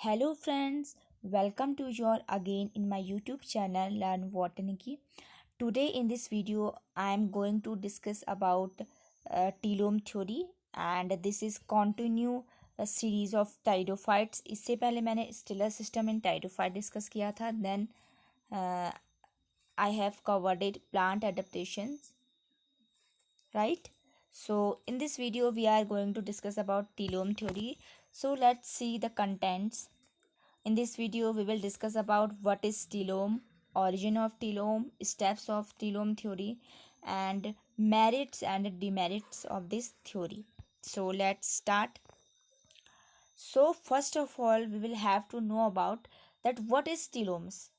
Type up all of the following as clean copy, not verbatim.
Hello friends, welcome to you all again in my YouTube channel Learn Botany. Today in this video I am going to discuss about telome theory and this is continue a series of pteridophytes. इससे पहले मैंने stellar system in pteridophyte discuss किया था. Then I have covered it plant adaptations, right? So in this video we are going to discuss about telome theory. So let's see the contents. In this video, we will discuss about what is telome, origin of telome, steps of telome theory, and merits and demerits of this theory. So let's start. So first of all, we will have to know about that what is telomes.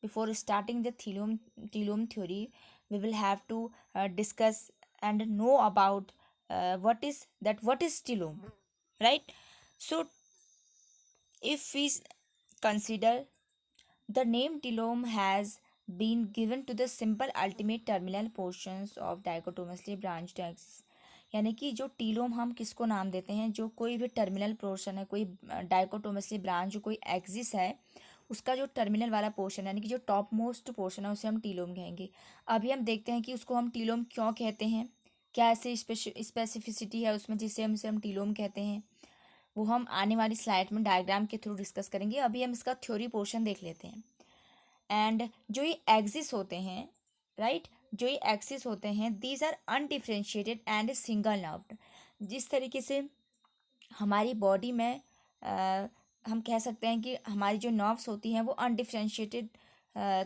Before starting the telome theory, we will have to discuss and know about what is telome, right? So if we consider, the name telome has been given to the simple ultimate terminal portions of dichotomously branched axis. यानी कि जो टीलोम हम किसको नाम देते हैं, जो कोई भी टर्मिनल पोर्शन है, कोई डाइकोटोमसली ब्रांच जो कोई एक्सिस है, उसका जो टर्मिनल वाला पोर्शन है यानी कि जो टॉप मोस्ट पोर्शन है उसे हम टीलोम कहेंगे. अभी हम देखते हैं कि उसको हम टीलोम क्यों कहते हैं, क्या ऐसे स्पेसिफिसिटी है उसमें जिससे हम टीलोम कहते हैं, वो हम आने वाली स्लाइड में डायग्राम के थ्रू डिस्कस करेंगे. अभी हम इसका थ्योरी पोर्शन देख लेते हैं. एंड जो ये एक्सिस होते हैं, राइट, जो ये एक्सिस होते हैं, these are undifferentiated and single nerved. जिस तरीके से हमारी बॉडी में हम कह सकते हैं कि हमारी जो नर्व्स होती हैं वो अनडिफ्रेंशिएटेड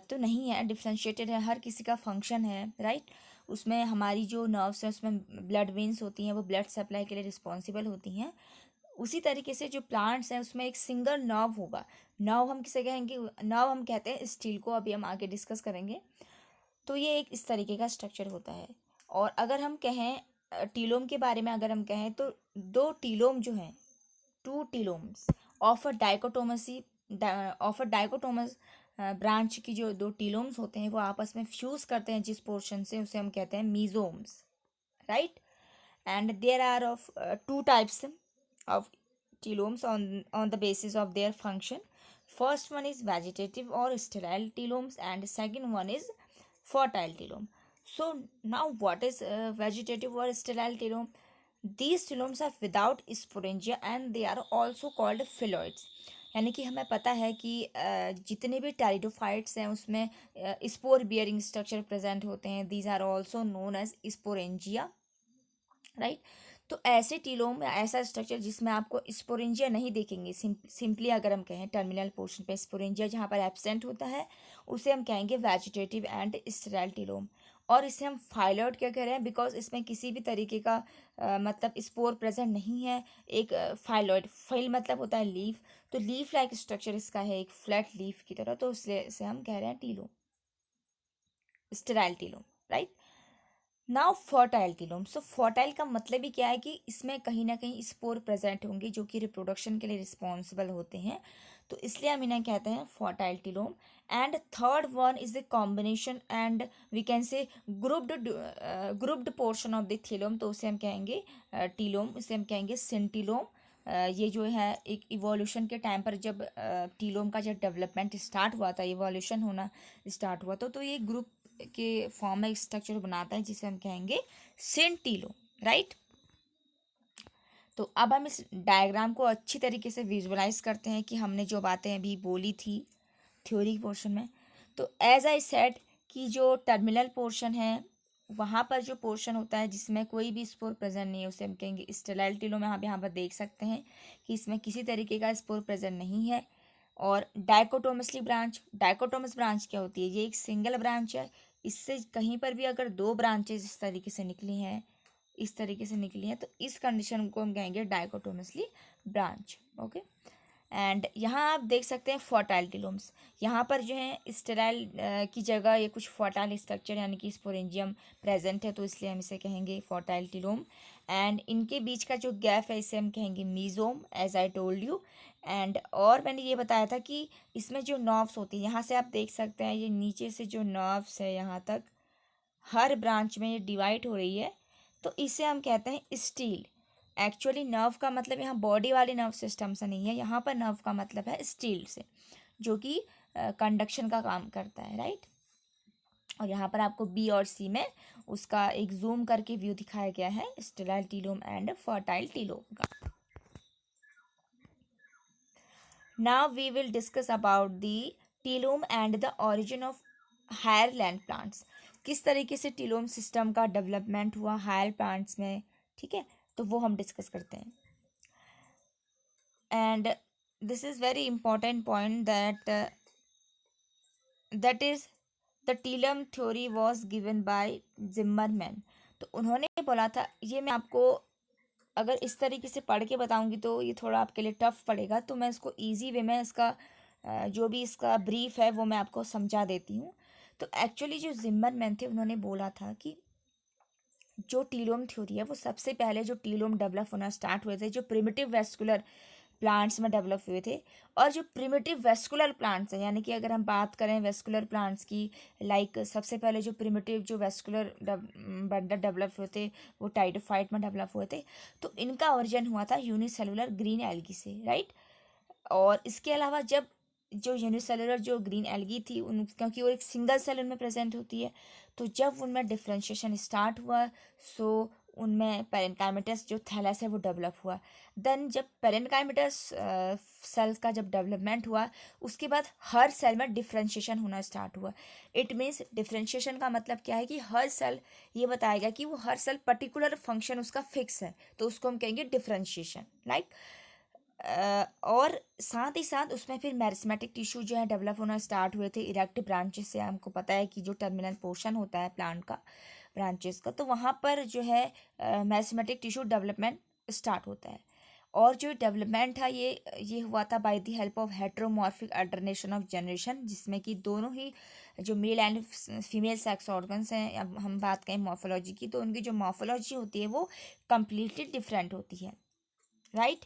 तो नहीं है, डिफ्रेंशिएटेड है, हर किसी का फंक्शन है, राइट. उसमें हमारी जो नर्व्स हैं उसमें ब्लड वेन्स होती हैं, वो ब्लड सप्लाई के लिए रिस्पॉन्सिबल होती हैं. उसी तरीके से जो प्लांट्स हैं उसमें एक सिंगल नर्व होगा. नर्व हम किसे कहेंगे, नर्व हम कहते हैं स्टील को, अभी हम आगे डिस्कस करेंगे. तो ये एक इस तरीके का स्ट्रक्चर होता है. और अगर हम कहें टीलोम के बारे में, अगर हम कहें तो दो टीलोम जो हैं, two telomes of a dichotomous branch की जो दो टीलोम्स होते हैं वो आपस में फ्यूज करते हैं जिस पोर्शन से, उसे हम कहते हैं mesomes, right. And there are of two types of telomes on the basis of their function. First one is vegetative or sterile telomes and second one is fertile telome. So now what is vegetative or sterile telome? These telomes are without sporangia and they are also called phylloids. यानी कि हमें पता है कि जितने भी pteridophytes हैं उसमें स्पोर बियरिंग स्ट्रक्चर प्रेजेंट होते हैं. These are also known as sporangia, right. तो ऐसे टीलोम या ऐसा स्ट्रक्चर जिसमें आपको स्पोरेंजिया नहीं देखेंगे, सिंपली अगर हम कहें टर्मिनल पोर्शन पे स्पोरेंजिया जहाँ पर एब्सेंट होता है उसे हम कहेंगे वेजिटेटिव एंड स्टेराइल टीलोम. और इसे हम फाइलॉइड क्या कह रहे हैं, बिकॉज इसमें किसी भी तरीके का मतलब स्पोर प्रेजेंट नहीं है. एक फाइलॉइड, फाइल मतलब होता है लीफ, तो लीफ लाइक स्ट्रक्चर इसका है, एक फ्लैट लीफ की तरह, तो इसे हम कह रहे हैं telome, sterile telome, right. Now fertile telome. So fertile का मतलब ही क्या है कि इसमें कहीं ना कहीं स्पोर प्रेजेंट होंगे जो कि रिप्रोडक्शन के लिए रिस्पॉन्सिबल होते हैं, तो इसलिए हम इन्हें कहते हैं fertile telome. And third one is the combination and we can say grouped portion of the telome, तो उसे हम कहेंगे टीलोम, उसे हम कहेंगे सिंटीलोम. ये जो है एक इवोल्यूशन के टाइम पर जब टीलोम का जब डेवलपमेंट स्टार्ट हुआ था, इवोल्यूशन होना स्टार्ट हुआ था, तो ये ग्रुप के फॉर्म में स्ट्रक्चर बनाता है जिसे हम कहेंगे सेंटीलोम, राइट. तो अब हम इस डायग्राम को अच्छी तरीके से विजुअलाइज करते हैं कि हमने जो बातें अभी बोली थी थ्योरी पोर्शन में. तो एज आई सेड कि जो टर्मिनल पोर्शन है वहाँ पर जो पोर्शन होता है जिसमें कोई भी स्पोर प्रेजेंट नहीं है उसे हम कहेंगे स्टेराइल टीलोम. आप यहाँ पर देख सकते हैं कि इसमें किसी तरीके का स्पोर प्रेजेंट नहीं है. और डाइकोटोमसली ब्रांच, डाइकोटोमस ब्रांच क्या होती है, ये एक सिंगल ब्रांच है. इससे कहीं पर भी अगर दो ब्रांचेज इस तरीके से निकली हैं, इस तरीके से निकली हैं, तो इस कंडीशन को हम कहेंगे डाइकोटोमसली ब्रांच, ओके. एंड यहाँ आप देख सकते हैं फर्टाइल टीलोम्स. यहाँ पर जो है स्टेराइल की जगह ये कुछ फर्टाइल स्ट्रक्चर यानी कि स्पोरेंजियम प्रेजेंट है, तो इसलिए हम इसे कहेंगे फर्टाइल टीलोम. एंड इनके बीच का जो गैप है इसे हम कहेंगे mesome, as I told you. And और मैंने ये बताया था कि इसमें जो नर्व्स होती हैं, यहाँ से आप देख सकते हैं ये नीचे से जो नर्व्स है यहाँ तक हर ब्रांच में ये डिवाइड हो रही है, तो इसे हम कहते हैं स्टील. एक्चुअली नर्व का मतलब यहाँ बॉडी वाले नर्व सिस्टम से नहीं है, यहाँ पर नर्व का मतलब है स्टील से, जो कि कंडक्शन का काम करता है, राइट। और यहाँ पर आपको बी और सी में उसका एक जूम करके व्यू दिखाया गया है sterile telome and fertile telome का। Now we will discuss about the telome and the origin of higher land plants. किस तरीके से टीलोम सिस्टम का डेवलपमेंट हुआ हायर प्लांट्स में, ठीक है, तो वो हम डिस्कस करते हैं। And this is very important point that is the telome theory was given by Zimmermann. तो उन्होंने बोला था, ये मैं आपको अगर इस तरीके से पढ़ के बताऊंगी तो ये थोड़ा आपके लिए टफ पड़ेगा, तो मैं इसको इजी वे में इसका जो भी इसका ब्रीफ है वो मैं आपको समझा देती हूँ। तो एक्चुअली जो जिम्मरमैन थे उन्होंने बोला था कि जो टीलोम थ्योरी है वो सबसे पहले जो टीलोम डेवलप होना स्टार्ट हुए थे जो प्रिमिटिव वेस्कुलर प्लांट्स में डेवलप हुए थे। और जो प्रिमिटिव वेस्कुलर प्लांट्स हैं, यानी कि अगर हम बात करें वेस्कुलर प्लांट्स की, लाइक सबसे पहले जो प्रिमिटिव जो वेस्कुलर बंडल डेवलप हुए थे वो टाइडोफाइट में डेवलप हुए थे। तो इनका ओरिजिन हुआ था यूनिसेलुलर ग्रीन एल्गी से, राइट। और इसके अलावा जब जो यूनिसेलुलर जो ग्रीन एल्गी थी उन, क्योंकि वो एक सिंगल सेल उनमें प्रेजेंट होती है, तो जब उनमें डिफ्रेंशिएशन स्टार्ट हुआ सो उनमें पेरेन्काइमेटस जो थैलस है वो डेवलप हुआ। देन जब पेरेन्काइमेटस सेल्स का जब डेवलपमेंट हुआ उसके बाद हर सेल में डिफ्रेंशिएशन होना स्टार्ट हुआ। इट मीन्स डिफ्रेंशिएशन का मतलब क्या है कि हर सेल ये बताएगा कि वो हर सेल पर्टिकुलर फंक्शन उसका फिक्स है, तो उसको हम कहेंगे डिफ्रेंशिएशन, लाइक। और साथ ही साथ उसमें फिर मेरिस्मेटिक टिश्यू जो है डेवलप होना स्टार्ट हुए थे इरेक्ट ब्रांचेस से। हमको पता है कि जो टर्मिनल पोर्शन होता है प्लांट का ब्रांचेस का, तो वहाँ पर जो है मेरिस्मेटिक टिश्यू डेवलपमेंट स्टार्ट होता है। और जो डेवलपमेंट था ये हुआ था by the help of heteromorphic alternation of generation, जिसमें कि दोनों ही जो male and female sex organs हैं, अब हम बात करें मॉर्फोलॉजी की, तो उनकी जो मॉर्फोलॉजी होती है वो कम्प्लीटली डिफरेंट होती है, राइट।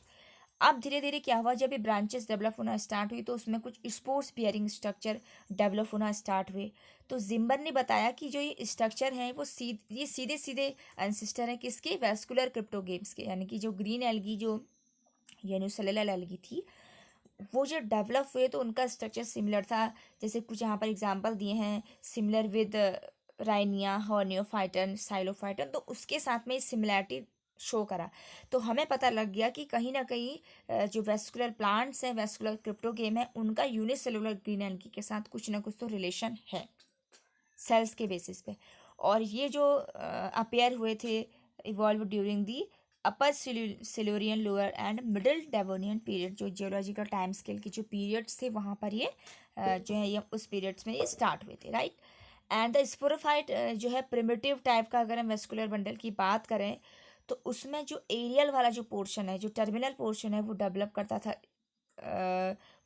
अब धीरे धीरे क्या हुआ, जब ये ब्रांचेस डेवलप होना स्टार्ट हुई तो उसमें कुछ स्पोर्ट्स बियरिंग स्ट्रक्चर डेवलप होना स्टार्ट हुए। तो जिम्बर ने बताया कि जो ये स्ट्रक्चर हैं वो ये सीधे सीधे एंसिस्टर हैं किसके, वेस्कुलर क्रिप्टोगेम्स के, यानी कि जो ग्रीन एल्गी जो यूनिसेलुलर एल्गी थी वो जो डेवलप हुए तो उनका स्ट्रक्चर सिमिलर था। जैसे कुछ यहाँ पर एग्जांपल दिए हैं, सिमिलर विद राइनिया, हॉर्नियोफाइटन, साइलोफाइटन, तो उसके साथ में सिमिलैरिटी शो करा। तो हमें पता लग गया कि कहीं ना कहीं जो वेस्कुलर प्लांट्स हैं, वेस्कुलर क्रिप्टोगेम है, उनका यूनिसेलुलर ग्रीन एल्गी के साथ कुछ ना कुछ तो रिलेशन है सेल्स के बेसिस पे। और ये जो अपेयर हुए थे evolve during the upper Silurian, lower and middle Devonian period, जो जियोलॉजिकल टाइम स्केल के जो पीरियड्स थे वहाँ पर ये जो है ये उस पीरियड्स में ये स्टार्ट हुए थे, राइट। एंड द स्पोरोफाइट जो है प्रिमिटिव टाइप का, अगर हम वेस्कुलर बंडल की बात करें तो उसमें जो एरियल वाला जो पोर्शन है, जो टर्मिनल पोर्शन है, वो डेवलप करता था,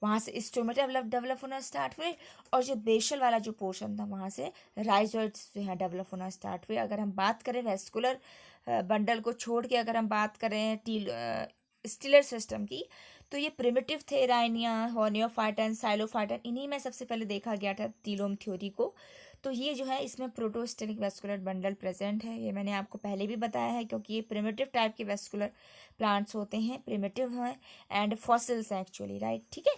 वहाँ से स्टोमेटा डेवलप होना स्टार्ट हुए। और जो बेशल वाला जो पोर्शन था वहाँ से राइजोइड्स जो है डेवलप होना स्टार्ट हुए। अगर हम बात करें वेस्कुलर बंडल को छोड़ के, अगर हम बात करें स्टिलर सिस्टम की, तो ये प्रिमिटिव थे, राइनिया, हॉर्नियोफाइटन, साइलोफाइटन, इन्हीं में सबसे पहले देखा गया था टीलोम थ्योरी को। तो ये जो है इसमें प्रोटोस्टेनिक वेस्कुलर बंडल प्रेजेंट है, ये मैंने आपको पहले भी बताया है, क्योंकि ये प्रिमिटिव टाइप के वेस्कुलर प्लांट्स होते हैं, प्रिमिटिव हैं एंड फॉसिल्स हैं एक्चुअली, राइट, ठीक है।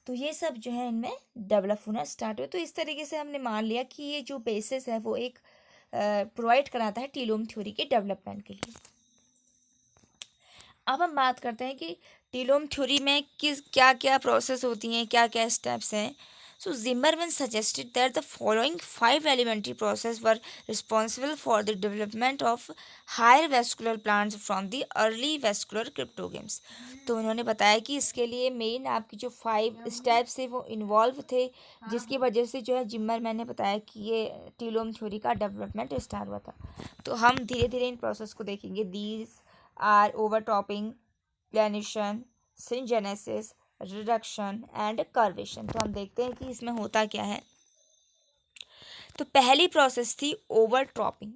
तो ये सब जो है इनमें डेवलप होना स्टार्ट हुए। तो इस तरीके से हमने मान लिया कि ये जो बेसिस है वो एक प्रोवाइड कराता है टीलोम थ्योरी के डेवलपमेंट के लिए। अब हम बात करते हैं कि टीलोम थ्योरी में किस क्या क्या प्रोसेस होती हैं, क्या क्या स्टेप्स हैं। So Zimmerman suggested that the following 5 elementary processes were responsible for the development of higher vascular plants from the early vascular cryptogames। तो उन्होंने बताया कि इसके लिए मेन आपकी जो 5 स्टेप्स थे वो इन्वॉल्व थे, जिसकी वजह से जो है जिम्मरमैन ने बताया कि ये टीलोम थ्योरी का डेवलपमेंट स्टार्ट हुआ था। तो हम धीरे धीरे इन प्रोसेस को देखेंगे। These are overtopping, planation, syngenesis, reduction and curvation. तो हम देखते हैं कि इसमें होता क्या है। तो पहली प्रोसेस थी ओवरटॉपिंग।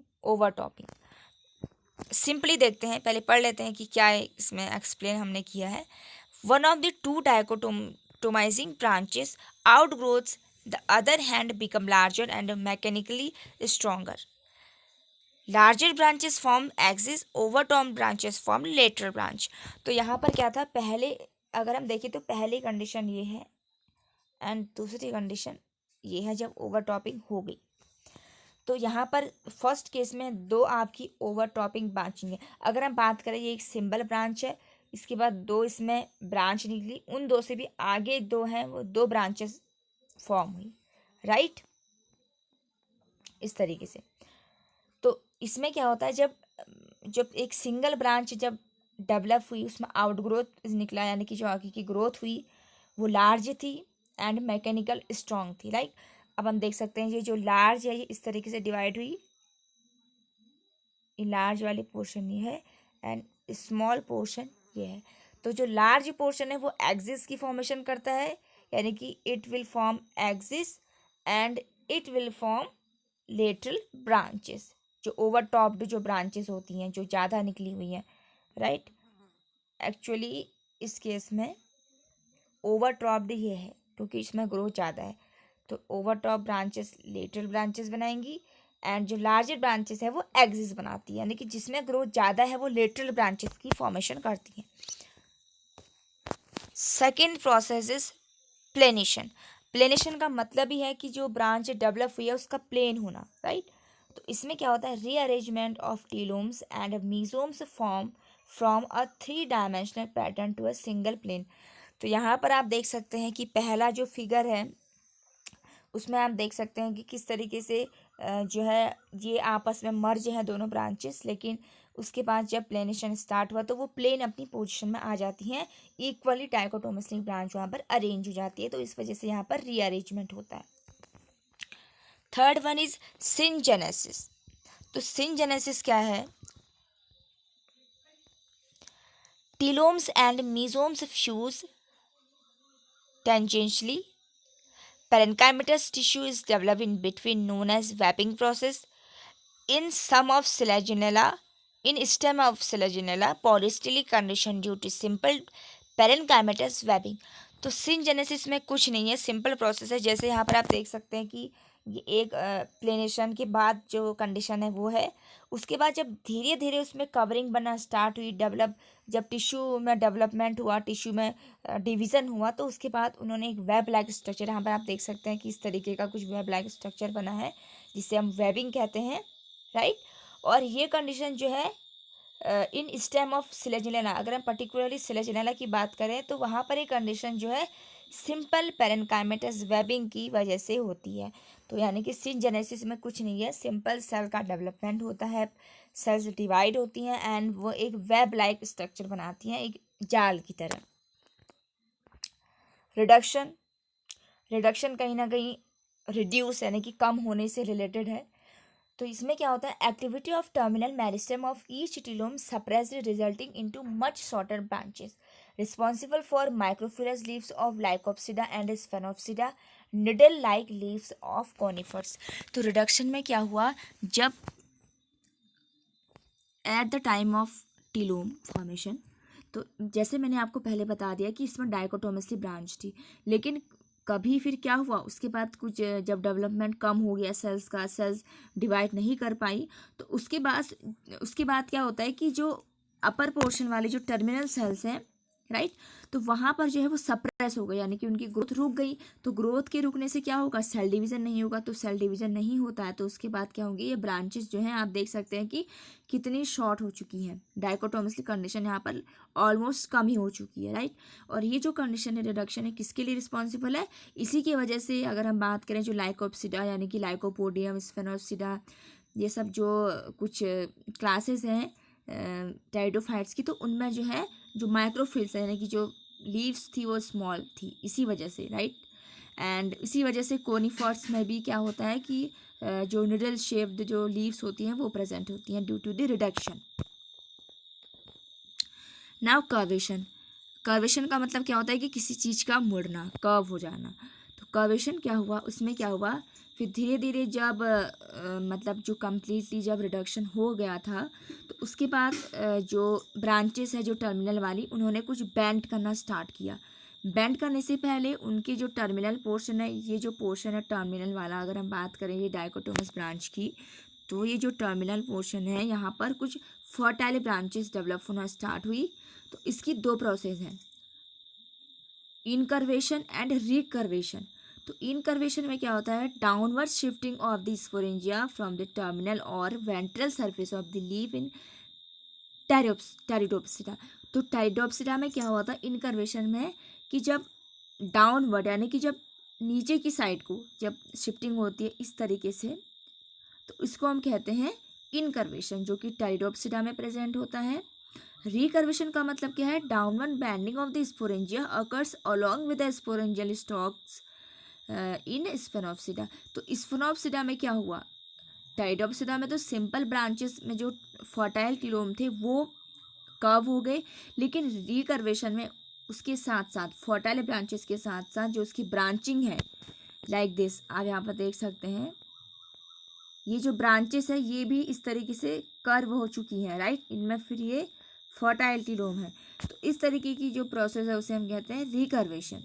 सिंपली देखते हैं, पहले पढ़ लेते हैं कि क्या है इसमें एक्सप्लेन हमने किया है। One of the two dichotomising branches outgrowths the other hand become larger and mechanically stronger. Larger branches form axis, overtop branches form lateral branch. तो यहाँ पर क्या था, पहले अगर हम देखें तो पहली कंडीशन ये है एंड दूसरी कंडीशन ये है जब ओवरटॉपिंग हो गई। तो यहाँ पर फर्स्ट केस में दो आपकी ओवरटॉपिंग ब्रांचिंग है। अगर हम बात करें ये एक सिंबल ब्रांच है, इसके बाद दो इसमें ब्रांच निकली, उन दो से भी आगे दो हैं वो दो ब्रांचेस फॉर्म हुई, राइट, इस तरीके से। तो इसमें क्या होता है, जब जब एक सिंगल ब्रांच जब डेवलप हुई उसमें आउटग्रोथ निकला, यानी कि जो आगे की ग्रोथ हुई वो लार्ज थी एंड मैकेनिकल स्ट्रॉन्ग थी, राइट। अब हम देख सकते हैं ये जो लार्ज है ये इस तरीके से डिवाइड हुई, ये लार्ज वाली पोर्शन ये है एंड स्मॉल पोर्शन ये है। तो जो लार्ज पोर्शन है वो एक्सिस की फॉर्मेशन करता है, यानी कि it will form axis and it will form lateral branches, जो ओवर टॉप्ड जो ब्रांचेस होती हैं जो ज़्यादा निकली हुई हैं, राइट। एक्चुअली इस केस में ओवर टॉप्ड ये है क्योंकि इसमें ग्रोथ ज़्यादा है, तो over top branches lateral branches बनाएंगी एंड जो लार्जर ब्रांचेस है वो एक्सिस बनाती है, यानी कि जिसमें ग्रोथ ज़्यादा है वो लेटरल ब्रांचेस की फॉर्मेशन करती हैं। Second process is planation. Planation का मतलब ही है कि जो ब्रांच डेवलप हुई है उसका प्लेन होना, राइट। तो इसमें क्या होता है, rearrangement of telomes and mesomes form from a 3 dimensional pattern to a single plane. तो यहाँ पर आप देख सकते हैं कि पहला जो फिगर है उसमें आप देख सकते हैं कि किस तरीके से जो है ये आपस में मर्ज है दोनों ब्रांचेस, लेकिन उसके बाद जब प्लेनेशन स्टार्ट हुआ तो वो प्लेन अपनी पोजीशन में आ जाती हैं, इक्वली डाइकोटोमसली ब्रांच वहाँ पर अरेंज हो जाती है, तो इस वजह से यहाँ पर रीअरेंजमेंट होता है। Third one is syngenesis. तो सिनजेनेसिस क्या है, telomes and mesomes fuse tangentially, parenchymatous tissue is developed in between known as webbing process. In some of Selaginella, in stem of Selaginella, polystylic condition due to simple parenchymatous webbing. तो सिनजेनेसिस में कुछ नहीं है, simple process है। जैसे यहाँ पर आप देख सकते हैं कि ये एक प्लेनेशन के बाद जो कंडीशन है वो है, उसके बाद जब धीरे धीरे उसमें कवरिंग बनना स्टार्ट हुई, डेवलप जब टिश्यू में डेवलपमेंट हुआ, टिश्यू में डिवीज़न हुआ, तो उसके बाद उन्होंने एक वेब लाइक स्ट्रक्चर, यहाँ पर आप देख सकते हैं कि इस तरीके का कुछ वेब लाइक स्ट्रक्चर बना है जिसे हम वेबिंग कहते हैं, राइट। और ये कंडीशन जो है इन स्टेम ऑफ सिलेजिनेला, अगर हम पर्टिकुलरली सिलेजिनेला की बात करें तो वहाँ पर एक कंडीशन जो है सिंपल पेरेनकाइमेटस वेबिंग की वजह से होती है। तो यानी कि सिनजेनेसिस में कुछ नहीं है, सिंपल सेल का डेवलपमेंट होता है, सेल्स डिवाइड होती हैं एंड वो एक वेब लाइक स्ट्रक्चर बनाती हैं, एक जाल की तरह। रिडक्शन, रिडक्शन कहीं ना कहीं रिड्यूस यानी कि कम होने से रिलेटेड है। तो इसमें क्या होता है, activity of terminal meristem of each telome suppressed resulting into much shorter branches responsible for microphyllous leaves of Lycopsida and Sphenopsida, needle like leaves of conifers. तो रिडक्शन में क्या हुआ, जब at the time of telome formation, तो जैसे मैंने आपको पहले बता दिया कि इसमें डाइकोटोमसली ब्रांच थी, लेकिन कभी फिर क्या हुआ उसके बाद कुछ जब डेवलपमेंट कम हो गया सेल्स का, सेल्स डिवाइड नहीं कर पाई, तो उसके बाद क्या होता है कि जो अपर पोर्शन वाले जो टर्मिनल सेल्स हैं, राइट, तो वहाँ पर जो है वो सप्रेस हो गई, यानी कि उनकी ग्रोथ रुक गई। तो ग्रोथ के रुकने से क्या होगा, सेल डिवीजन नहीं होगा, तो सेल डिवीजन नहीं होता है तो उसके बाद क्या होंगे, ये ब्रांचेस जो हैं आप देख सकते हैं कि कितनी शॉर्ट हो चुकी हैं। डाइकोटोमसली कंडीशन यहाँ पर ऑलमोस्ट कम ही हो चुकी है, राइट। और ये जो कंडीशन है रिडक्शन है किसके लिए रिस्पॉन्सिबल है, इसी की वजह से अगर हम बात करें जो लाइकोप्सिडा यानी कि लाइकोपोडियम, स्फेनोप्सिडा, ये सब जो कुछ क्लासेस हैं टेरिडोफाइट्स की, तो उनमें जो है जो माइक्रोफिल्स है यानी कि जो लीव्स थी वो स्मॉल थी इसी वजह से, राइट। एंड इसी वजह से कोनिफर्स में भी क्या होता है कि जो निडल शेप्ड जो लीव्स होती हैं वो प्रेजेंट होती हैं due to the reduction. Now curvation. Curvation का मतलब क्या होता है कि किसी चीज़ का मुड़ना, कर्व हो जाना। तो कर्वेशन क्या हुआ, उसमें क्या हुआ, फिर धीरे धीरे जब मतलब जो कम्प्लीटली जब रिडक्शन हो गया था तो उसके बाद जो ब्रांचेस है जो टर्मिनल वाली उन्होंने कुछ बेंड करना स्टार्ट किया। बेंड करने से पहले उनके जो टर्मिनल पोर्शन है, ये जो पोर्शन है टर्मिनल वाला, अगर हम बात करें ये डाइकोटोमस ब्रांच की, तो ये जो टर्मिनल पोर्शन है यहाँ पर कुछ फर्टाइल ब्रांचेस डेवलप होना स्टार्ट हुई। तो इसकी दो प्रोसेस हैं, इनकर्वेशन एंड रिकर्वेशन। तो इनकर्वेशन में क्या होता है, downward shifting of the sporangia from the terminal और ventral surface of the leaf in Pteridopsida. तो टेरिडोप्सिडा में क्या हुआ था इनकर्वेशन में, कि जब डाउनवर्ड यानी कि जब नीचे की साइड को जब शिफ्टिंग होती है इस तरीके से, तो इसको हम कहते हैं इनकर्वेशन, जो कि टेरिडोप्सिडा में प्रेजेंट होता है। रिकर्वेशन का मतलब क्या है, downward bending of the sporangia occurs along with the sporangial stalks in Sphenopsida. तो स्फेनोप्सिडा में क्या हुआ, टेरिडोप्सिडा में तो सिंपल ब्रांचेस में जो फर्टाइल टिलोम थे वो कर्व हो गए, लेकिन रिकर्वेशन में उसके साथ साथ फर्टाइल ब्रांचेस के साथ साथ जो उसकी ब्रांचिंग है लाइक दिस, आप यहाँ पर देख सकते हैं ये जो ब्रांचेस है ये भी इस तरीके से कर्व हो चुकी हैं, राइट। इनमें फिर ये फर्टाइल टिलोम है। तो इस तरीके की जो प्रोसेस है उसे हम कहते हैं रिकर्वेशन।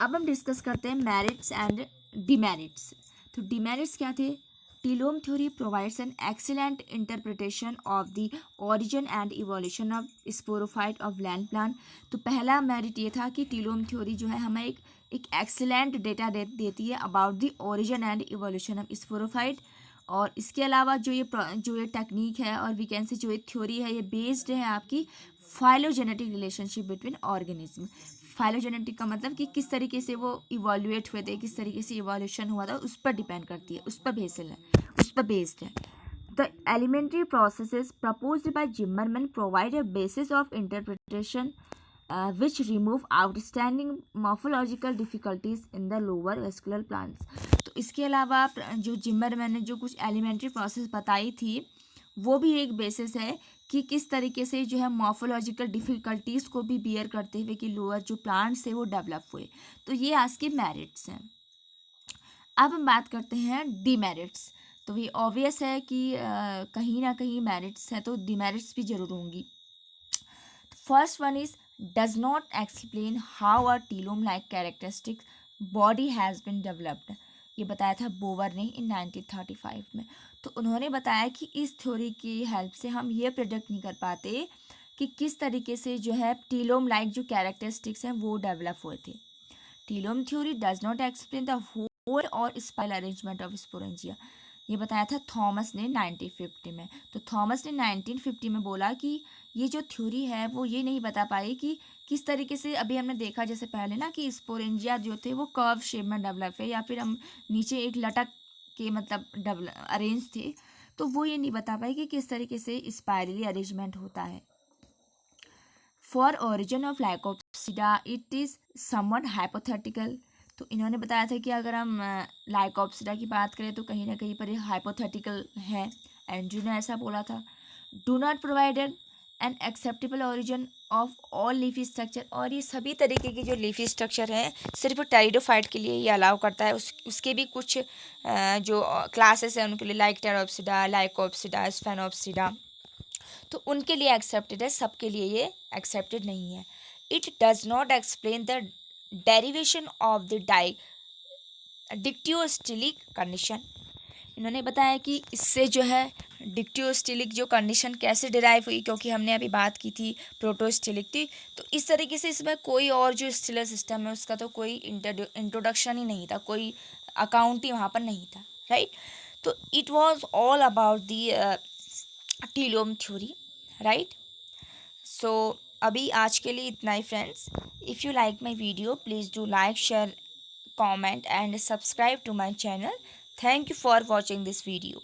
अब हम डिस्कस करते हैं मेरिट्स एंड डिमेरिट्स। तो डिमेरिट्स क्या थे, telome theory provides an excellent interpretation of the origin and evolution of sporophyte of land plant. तो पहला मेरिट ये था कि टिलोम थ्योरी जो है हमें एक एक्सीलेंट डेटा देती है about the origin and evolution of sporophyte. और इसके अलावा जो ये टेक्निक है और वी कैन से जो ये थ्योरी है ये बेस्ड है आपकी phylogenetic relationship between organism. Phylogenetic का मतलब कि किस तरीके से वो इवोल्यूएट हुए थे, किस तरीके से इवोल्यूशन हुआ था, उस पर डिपेंड करती है, उस पर बेस्ड है। The elementary processes proposed by Zimmermann provide a basis of interpretation which remove outstanding morphological difficulties in the lower vascular plants। तो इसके अलावा जो जिम्मरमैन ने जो कुछ एलिमेंट्री प्रोसेस बताई थी वो भी एक बेसिस है कि किस तरीके से जो है मॉर्फोलॉजिकल डिफ़िकल्टीज़ को भी बियर करते हुए कि लोअर जो प्लांट्स है वो डेवलप हुए। तो ये आज के मेरिट्स हैं। अब हम बात करते हैं डीमेरिट्स। तो ये ऑब्वियस है कि कहीं ना कहीं मेरिट्स हैं तो डीमेरिट्स भी ज़रूर होंगी। First one is does not explain how a telome like characteristic body has been developed. ये बताया था बोवर ने इन 1935 में। तो उन्होंने बताया कि इस थ्योरी की हेल्प से हम ये प्रेडिक्ट नहीं कर पाते कि किस तरीके से जो है टीलोम लाइक जो कैरेक्टरिस्टिक्स हैं वो डेवलप हुए थे। Telome theory does not explain the whorl और स्पाइरल अरेंजमेंट ऑफ स्पोरेंजिया। ये बताया था थॉमस ने 1950 में। तो थॉमस ने 1950 में बोला कि ये जो थ्योरी है वो ये नहीं बता पाई कि किस तरीके से, अभी हमने देखा जैसे पहले ना कि स्पोरेंजिया जो थे वो कर्व शेप में डेवलप है या फिर हम नीचे एक लटक के मतलब अरेंज थे, तो वो ये नहीं बता पाई कि किस तरीके से स्पाइरली अरेंजमेंट होता है। For origin of Lycopsida it is somewhat hypothetical. तो इन्होंने बताया था कि अगर हम लाइकोप्सिडा की बात करें तो कहीं ना कहीं पर ये हाइपोथेटिकल है। एंड्रू ने ऐसा बोला था। Do not provided an acceptable origin of all leafy structure. और ये सभी तरीके के जो लीफी स्ट्रक्चर हैं सिर्फ टेरिडोफाइट के लिए ये अलाउ करता है। उसके भी कुछ जो क्लासेस हैं उनके लिए लाइक टेरोप्सिडा, लाइकोप्सिडा, स्फेनोप्सिडा, तो उनके लिए एक्सेप्टेड है, सबके लिए ये एक्सेप्टेड नहीं है। It does not explain the derivation of the dictyostelic condition. इन्होंने बताया कि इससे जो है डिक्टियोस्टिलिक जो कंडीशन कैसे डिराइव हुई, क्योंकि हमने अभी बात की थी प्रोटोस्टिलिक थी। तो इस तरीके से इसमें कोई और जो स्टिलर सिस्टम है उसका तो कोई इंट्रोडक्शन ही नहीं था, कोई अकाउंट ही वहाँ पर नहीं था, राइट। तो it was all about the telome theory, right. So अभी आज के लिए इतना ही friends. If you like my video please do like, share, comment and subscribe to my channel. Thank you for watching this video.